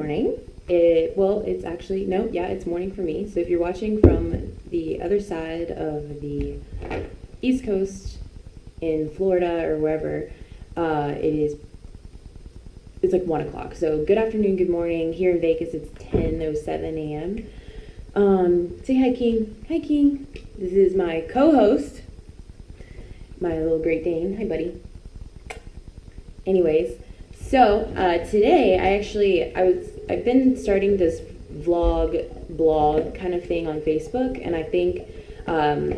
morning. It's actually, no, yeah, it's morning for me. So if you're watching from the other side of the East Coast in Florida or wherever, it's like 1 o'clock. So good afternoon, good morning. Here in Vegas, it's 10:07 a.m. Say hi, King. Hi, King. This is my co-host, my little Great Dane. Hi, buddy. Anyways, so today I've been starting this blog kind of thing on Facebook, and I think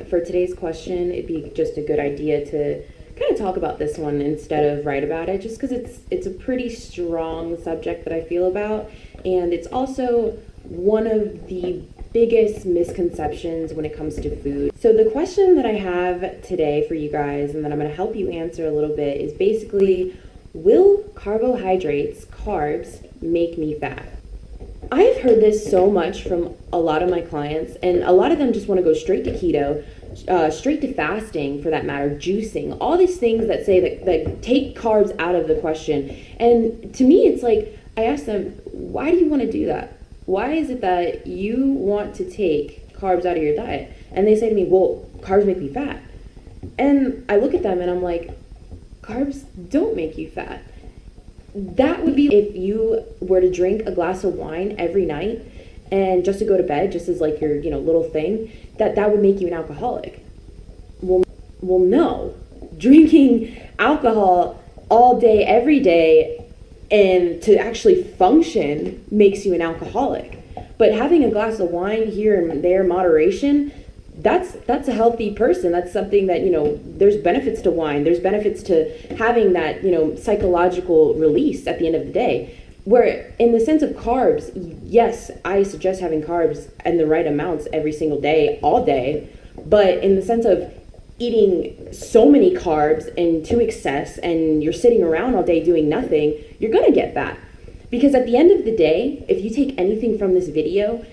for today's question, it'd be just a good idea to kind of talk about this one instead of write about it, just because it's a pretty strong subject that I feel about, and it's also one of the biggest misconceptions when it comes to food. So the question that I have today for you guys, and that I'm going to help you answer a little bit, is basically, will carbohydrates, carbs, make me fat? I've heard this so much from a lot of my clients, and a lot of them just want to go straight to keto, straight to fasting for that matter, juicing, all these things that say that take carbs out of the question. And to me, it's like, I ask them, why do you want to do that? Why is it that you want to take carbs out of your diet? And they say to me, well, carbs make me fat. And I look at them and I'm like, carbs don't make you fat. That would be if you were to drink a glass of wine every night and just to go to bed, just as like your, little thing, that would make you an alcoholic. Well, no. Drinking alcohol all day, every day, and to actually function makes you an alcoholic. But having a glass of wine here and there, moderation, that's a healthy person. That's something that, there's benefits to wine. There's benefits to having that, psychological release at the end of the day. Where in the sense of carbs, yes, I suggest having carbs in the right amounts every single day, all day. But in the sense of eating so many carbs and to excess, and you're sitting around all day doing nothing, you're going to get fat. Because at the end of the day, if you take anything from this video,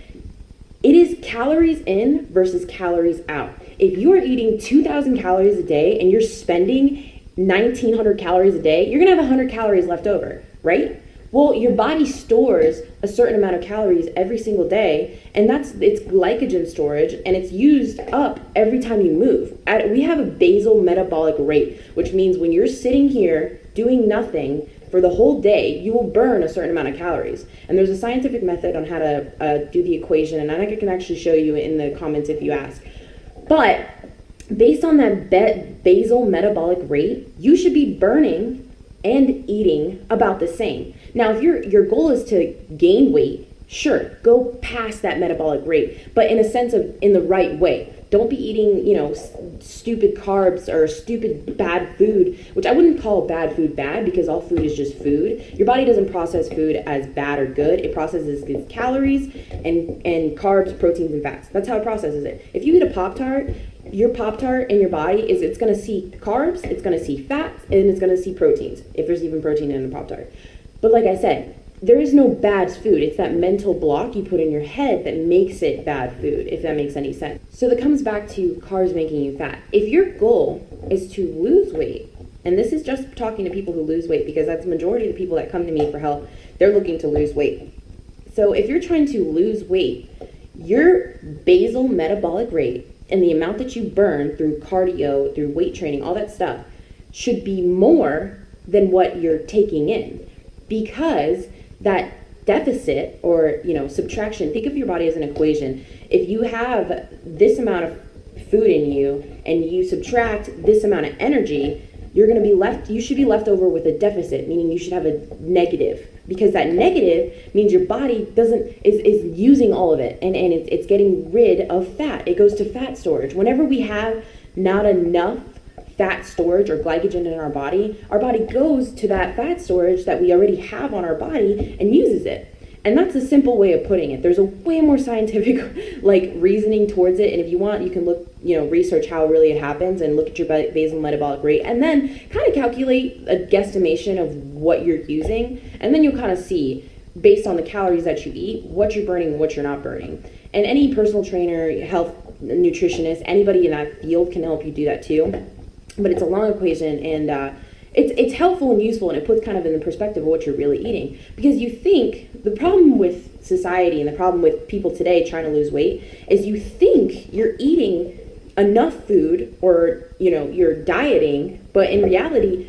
it is calories in versus calories out. If you are eating 2,000 calories a day and you're spending 1,900 calories a day, you're going to have 100 calories left over, right? Well, your body stores a certain amount of calories every single day, and it's glycogen storage, and it's used up every time you move. We have a basal metabolic rate, which means when you're sitting here doing nothing for the whole day, you will burn a certain amount of calories. And there's a scientific method on how to do the equation, and I can actually show you in the comments if you ask. But based on that basal metabolic rate, you should be burning and eating about the same. Now, if your goal is to gain weight, sure, go past that metabolic rate, but in a sense of in the right way. Don't be eating, stupid carbs or stupid bad food, which I wouldn't call bad food bad, because all food is just food. Your body doesn't process food as bad or good. It processes its calories and carbs, proteins, and fats. That's how it processes it. If you eat a Pop-Tart, your Pop-Tart in your body it's going to see carbs, it's going to see fats, and it's going to see proteins, if there's even protein in a Pop-Tart. But like I said, there is no bad food. It's that mental block you put in your head that makes it bad food, if that makes any sense. So that comes back to carbs making you fat. If your goal is to lose weight, and this is just talking to people who lose weight, because that's the majority of the people that come to me for help, they're looking to lose weight. So if you're trying to lose weight, your basal metabolic rate and the amount that you burn through cardio, through weight training, all that stuff, should be more than what you're taking in. Because that deficit or, subtraction, think of your body as an equation. If you have this amount of food in you and you subtract this amount of energy, you should be left over with a deficit, meaning you should have a negative, because that negative means your body is using all of it, and it's getting rid of fat. It goes to fat storage. Whenever we have not enough fat storage or glycogen in our body goes to that fat storage that we already have on our body and uses it. And that's a simple way of putting it. There's a way more scientific reasoning towards it. And if you want, you can look, research how really it happens and look at your basal metabolic rate and then kind of calculate a guesstimation of what you're using. And then you'll kind of see, based on the calories that you eat, what you're burning and what you're not burning. And any personal trainer, health nutritionist, anybody in that field can help you do that too. But it's a long equation, and it's helpful and useful, and it puts kind of in the perspective of what you're really eating. Because you think, the problem with society and the problem with people today trying to lose weight is you think you're eating enough food, or you're dieting, but in reality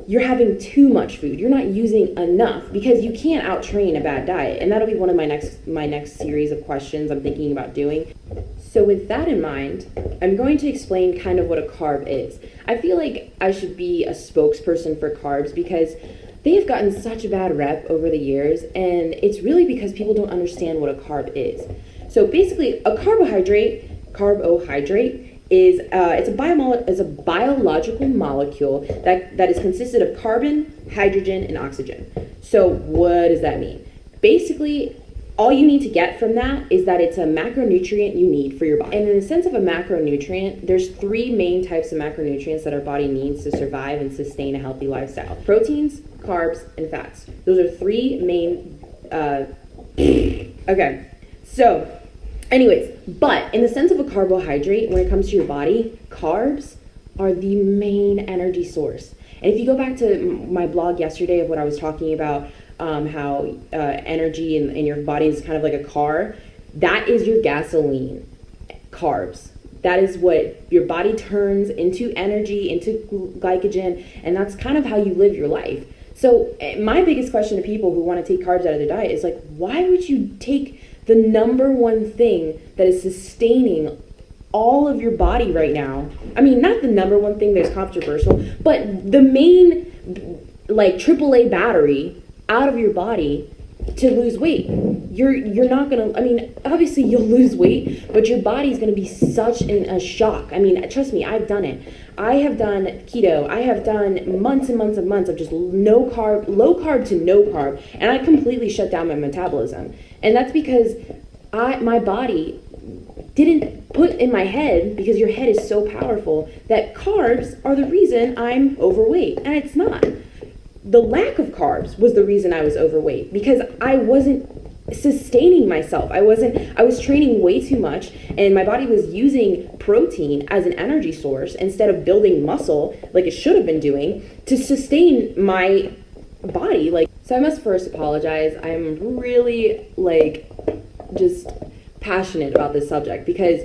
you're having too much food. You're not using enough, because you can't out-train a bad diet. And that'll be one of my next series of questions I'm thinking about doing. So with that in mind, I'm going to explain kind of what a carb is. I feel like I should be a spokesperson for carbs, because they have gotten such a bad rep over the years, and it's really because people don't understand what a carb is. So basically, a carbohydrate is it's a biological molecule that is consisted of carbon, hydrogen, and oxygen. So what does that mean? Basically, all you need to get from that is that it's a macronutrient you need for your body. And in the sense of a macronutrient, there's 3 main types of macronutrients that our body needs to survive and sustain a healthy lifestyle: proteins, carbs, and fats. Those are 3 main okay. So anyways, but in the sense of a carbohydrate, when it comes to your body, carbs are the main energy source. And if you go back to my blog yesterday of what I was talking about, how energy in your body is kind of like a car, that is your gasoline, carbs. That is what your body turns into energy, into glycogen, and that's kind of how you live your life. So my biggest question to people who want to take carbs out of their diet is like, why would you take the number one thing that is sustaining all of your body right now? I mean, not the number one thing that's controversial, but the main, like, AAA battery out of your body to lose weight. You're not gonna, I mean, obviously you'll lose weight, but your body's gonna be such in a shock. I mean, trust me, I've done it. I have done keto. I have done months and months and months of just low carb to no carb, and I completely shut down my metabolism. And that's because my body didn't put in my head, because your head is so powerful, that carbs are the reason I'm overweight, and it's not. The lack of carbs was the reason I was overweight, because I wasn't sustaining myself. I was training way too much, and my body was using protein as an energy source instead of building muscle like it should have been doing to sustain my body. So I must first apologize. I'm really just passionate about this subject, because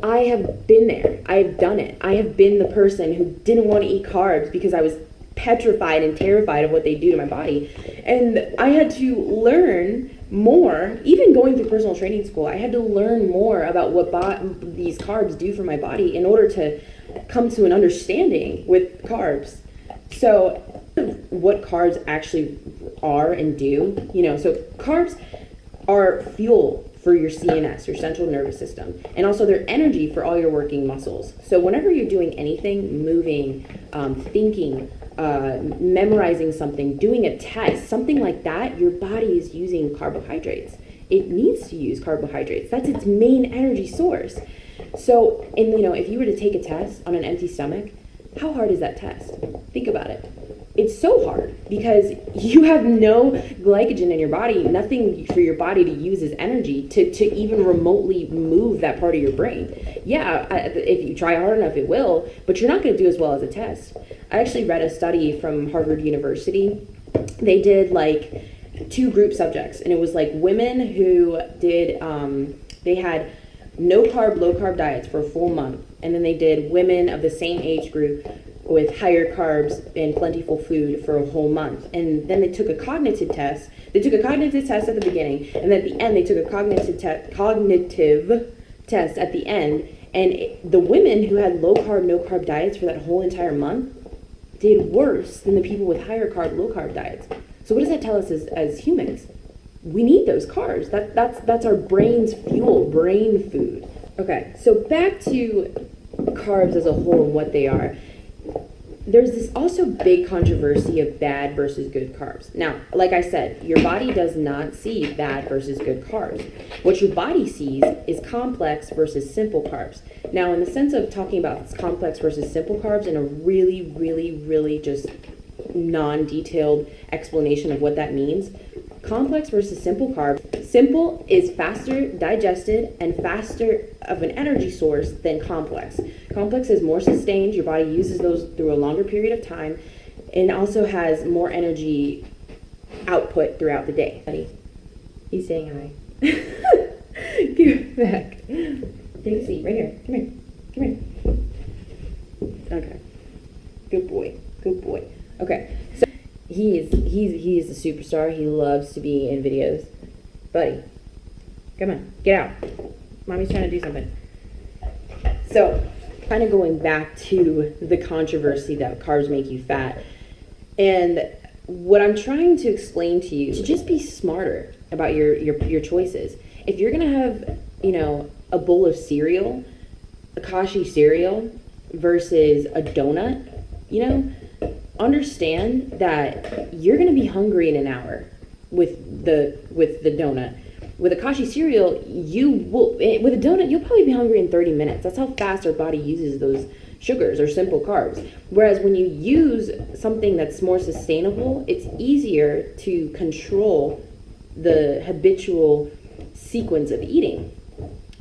I have been there. I've done it. I have been the person who didn't want to eat carbs because I was petrified and terrified of what they do to my body. And I had to learn more, even going through personal training school, I had to learn more about what these carbs do for my body in order to come to an understanding with carbs. So what carbs actually are and do, so carbs are fuel for your CNS, your central nervous system, and also they're energy for all your working muscles. So whenever you're doing anything, moving, thinking, memorizing something, doing a test, something like that, your body is using carbohydrates. It needs to use carbohydrates. That's its main energy source. So, if you were to take a test on an empty stomach, how hard is that test? Think about it. It's so hard because you have no glycogen in your body, nothing for your body to use as energy to even remotely move that part of your brain. Yeah, if you try hard enough, it will, but you're not going to do as well as a test. I actually read a study from Harvard University. They did 2 group subjects, and it was women who did, they had no carb, low carb diets for a full month, and then they did women of the same age group with higher carbs and plentiful food for a whole month. And then they took a cognitive test. They took a cognitive test at the beginning, and at the end they took a cognitive test at the end. And the women who had low carb, no carb diets for that whole entire month did worse than the people with higher carb, low carb diets. So what does that tell us as humans? We need those carbs. That's our brain's fuel, brain food. Okay, so back to carbs as a whole and what they are. There's this also big controversy of bad versus good carbs. Now, like I said, your body does not see bad versus good carbs. What your body sees is complex versus simple carbs. Now, in the sense of talking about complex versus simple carbs in a really, really, really just non-detailed explanation of what that means, Complex versus simple carbs. Simple is faster digested and faster of an energy source than complex. Complex is more sustained. Your body uses those through a longer period of time, and also has more energy output throughout the day. He's saying hi. Give it back. Take a seat right here. Come here. Come here. Okay. Good boy. Good boy. Okay. So he is a superstar. He loves to be in videos. Buddy, come on, get out. Mommy's trying to do something. So, kind of going back to the controversy that carbs make you fat, and what I'm trying to explain to you is to just be smarter about your choices. If you're gonna have, you know, a bowl of cereal, a kashi cereal versus a donut, you know, understand that you're gonna be hungry in an hour with the donut. With a kashi cereal, with a donut, you'll probably be hungry in 30 minutes. That's how fast our body uses those sugars or simple carbs. Whereas when you use something that's more sustainable, it's easier to control the habitual sequence of eating.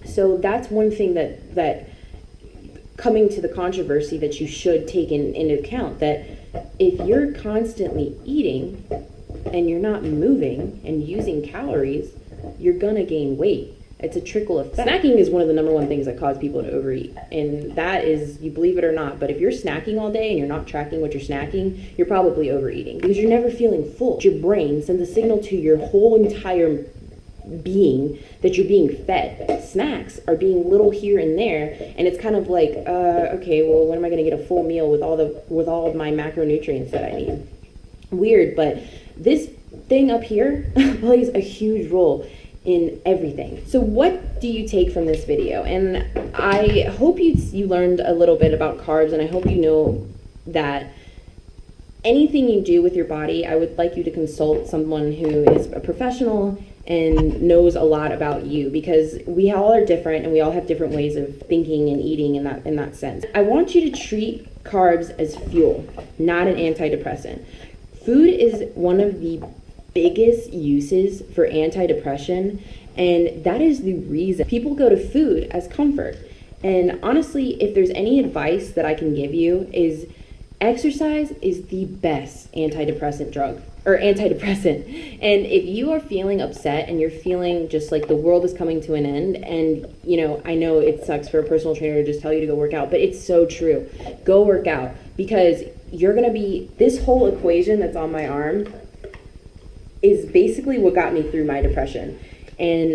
So that's one thing that coming to the controversy that you should take into account, that if you're constantly eating and you're not moving and using calories, you're gonna gain weight. It's a trickle effect. Snacking is one of the number one things that cause people to overeat. And that is, you believe it or not, but if you're snacking all day and you're not tracking what you're snacking, you're probably overeating because you're never feeling full. Your brain sends a signal to your whole entire being that you're being fed. Snacks are being little here and there, and it's kind of like, okay, well, when am I gonna get a full meal with all of my macronutrients that I need? Weird, but this thing up here plays a huge role in everything. So what do you take from this video? And I hope you learned a little bit about carbs, and I hope you know that anything you do with your body, I would like you to consult someone who is a professional and knows a lot about you, because we all are different and we all have different ways of thinking and eating in that sense. I want you to treat carbs as fuel, not an antidepressant. Food is one of the biggest uses for antidepressant, and that is the reason people go to food as comfort. And honestly, if there's any advice that I can give you, is exercise is the best antidepressant drug, or antidepressant. And if you are feeling upset and you're feeling just like the world is coming to an end, and you know, I know it sucks for a personal trainer to just tell you to go work out, but it's so true. Go work out, because you're gonna be, this whole equation that's on my arm is basically what got me through my depression. And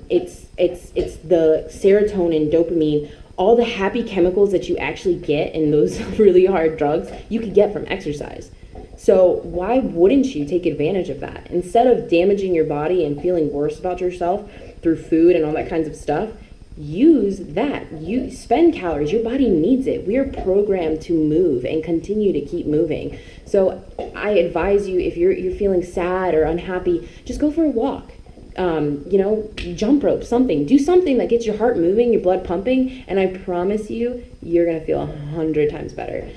it's the serotonin, dopamine, all the happy chemicals that you actually get in those really hard drugs, you could get from exercise. So why wouldn't you take advantage of that? Instead of damaging your body and feeling worse about yourself through food and all that kinds of stuff, use that. You spend calories. Your body needs it. We are programmed to move and continue to keep moving. So I advise you, if you're feeling sad or unhappy, just go for a walk. You know, jump rope, something. Do something that gets your heart moving, your blood pumping, and I promise you, you're gonna feel 100 times better.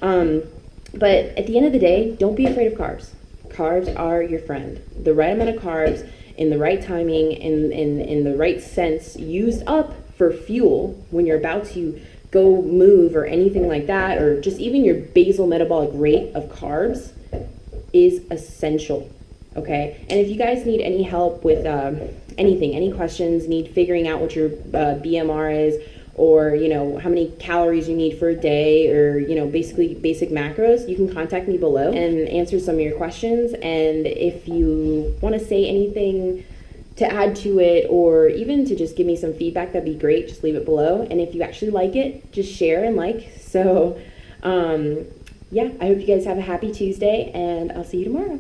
But at the end of the day, don't be afraid of carbs. Carbs are your friend. The right amount of carbs, in the right timing, in the right sense, used up for fuel when you're about to go move or anything like that, or just even your basal metabolic rate of carbs is essential. Okay, and if you guys need any help with anything, any questions, need figuring out what your BMR is, or you know how many calories you need for a day, or you know basically basic macros, you can contact me below and answer some of your questions. And if you want to say anything to add to it, or even to just give me some feedback, that'd be great. Just leave it below, and if you actually like it, just share and like. So yeah, I hope you guys have a happy Tuesday, and I'll see you tomorrow.